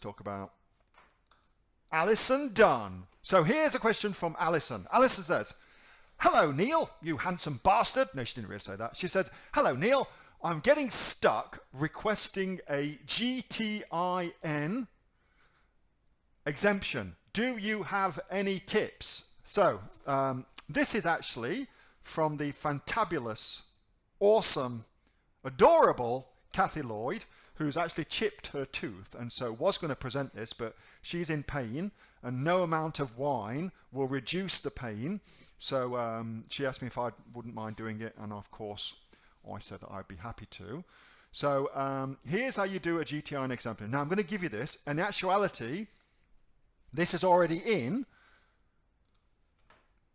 talk about Alison Dunn. So here's a question from Alison. Alison says, "Hello, Neil, you handsome bastard." No, she didn't really say that. She said, "Hello, Neil. I'm getting stuck requesting a GTIN exemption. Do you have any tips?" So this is actually from the fantabulous, awesome, adorable Kathy Lloyd, who's actually chipped her tooth and so was going to present this, but she's in pain and no amount of wine will reduce the pain. So she asked me if I wouldn't mind doing it, and of course I said that I'd be happy to. So here's how you do a GTIN exemption. Now I'm going to give you this. In actuality, this is already in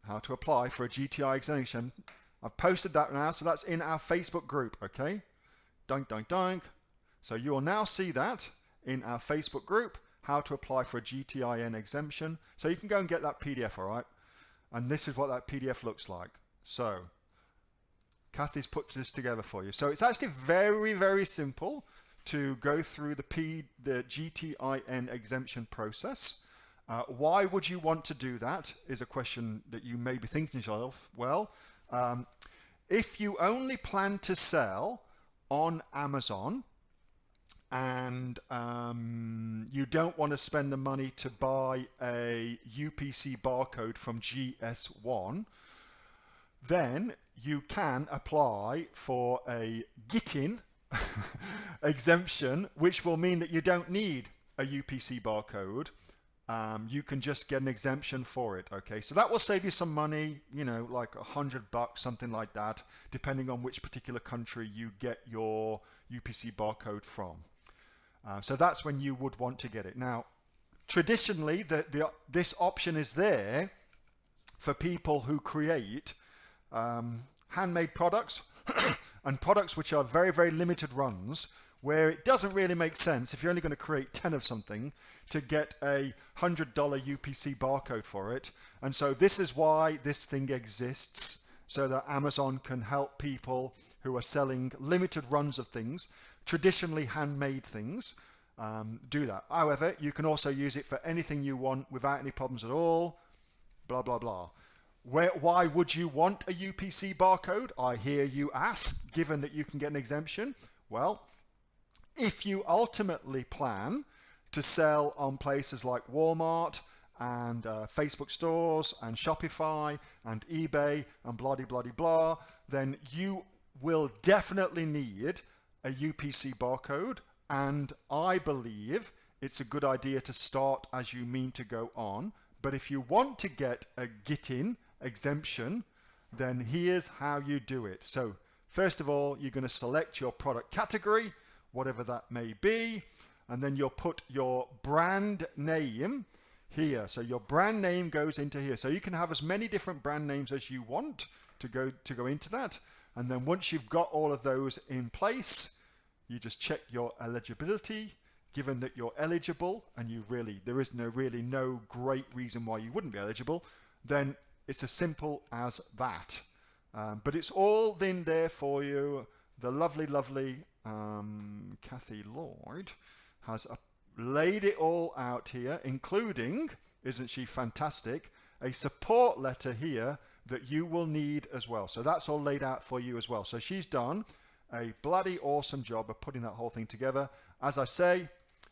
how to apply for a GTI exemption. I've posted that now, so that's in our Facebook group, okay? Dunk, dunk, dunk. So you will now see that in our Facebook group, how to apply for a GTIN exemption. So you can go and get that PDF, all right? And this is what that PDF looks like. So Kathy's put this together for you. So it's actually very, very simple to go through the GTIN exemption process. Why would you want to do that is a question that you may be thinking to yourself. Well, if you only plan to sell on Amazon and you don't want to spend the money to buy a UPC barcode from GS1, then you can apply for a GTIN exemption, which will mean that you don't need a UPC barcode. You can just get an exemption for it. Okay, so that will save you some money, you know, like $100, something like that, depending on which particular country you get your UPC barcode from. So that's when you would want to get it. Now, traditionally, this option is there for people who create handmade products and products which are very, very limited runs, where it doesn't really make sense, if you're only going to create 10 of something, to get a $100 UPC barcode for it. And so this is why this thing exists, so that Amazon can help people who are selling limited runs of things, traditionally handmade things, do that. However, you can also use it for anything you want without any problems at all, blah, blah, blah. Why would you want a UPC barcode, I hear you ask, given that you can get an exemption? Well, if you ultimately plan to sell on places like Walmart and Facebook stores and Shopify and eBay and blah, blah, blah, blah, then you will definitely need a UPC barcode. And I believe it's a good idea to start as you mean to go on. But if you want to get a GTIN exemption, then here's how you do it. So first of all, you're going to select your product category, whatever that may be, and then you'll put your brand name here. So your brand name goes into here. So you can have as many different brand names as you want to go into that. And then once you've got all of those in place, you just check your eligibility. Given that you're eligible and there is really no great reason why you wouldn't be eligible, then it's as simple as that. But it's all in there for you. The lovely, lovely Kathy Lloyd has laid it all out here, including, isn't she fantastic, a support letter here that you will need as well. So that's all laid out for you as well. So she's done a bloody awesome job of putting that whole thing together. As I say,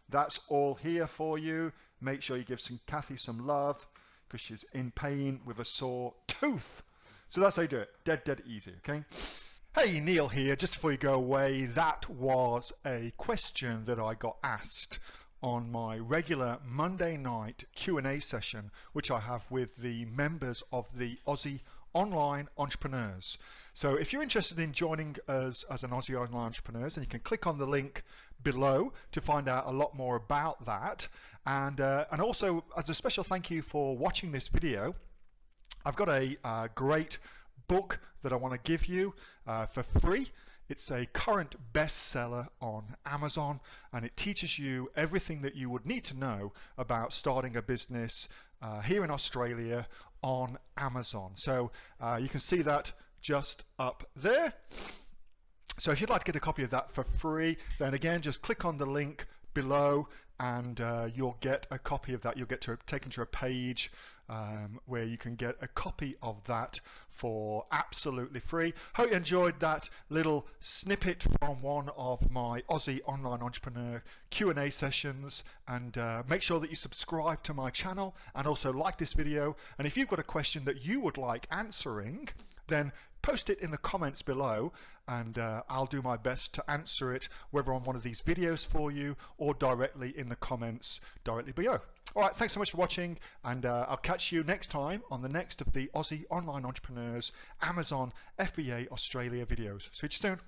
that's all here for you. Make sure you give Kathy some love, because she's in pain with a sore tooth. So that's how you do it. Dead easy, okay? Hey, Neil here. Just before you go away, that was a question that I got asked on my regular Monday night Q&A session, which I have with the members of the Aussie Online Entrepreneurs. So if you're interested in joining us as an Aussie Online Entrepreneurs, then you can click on the link below to find out a lot more about that. And also, as a special thank you for watching this video, I've got a great book that I want to give you for free. It's a current bestseller on Amazon, and it teaches you everything that you would need to know about starting a business here in Australia on Amazon. So you can see that just up there. So if you'd like to get a copy of that for free, then again, just click on the link below, and you'll get a copy of that. You'll get taken to a page where you can get a copy of that for absolutely free. Hope you enjoyed that little snippet from one of my Aussie Online Entrepreneur Q&A sessions, and make sure that you subscribe to my channel and also like this video. And if you've got a question that you would like answering, then post it in the comments below, and I'll do my best to answer it, whether on one of these videos for you or directly in the comments directly below. All right, thanks so much for watching, and I'll catch you next time on the next of the Aussie Online Entrepreneurs Amazon FBA Australia videos. See you soon.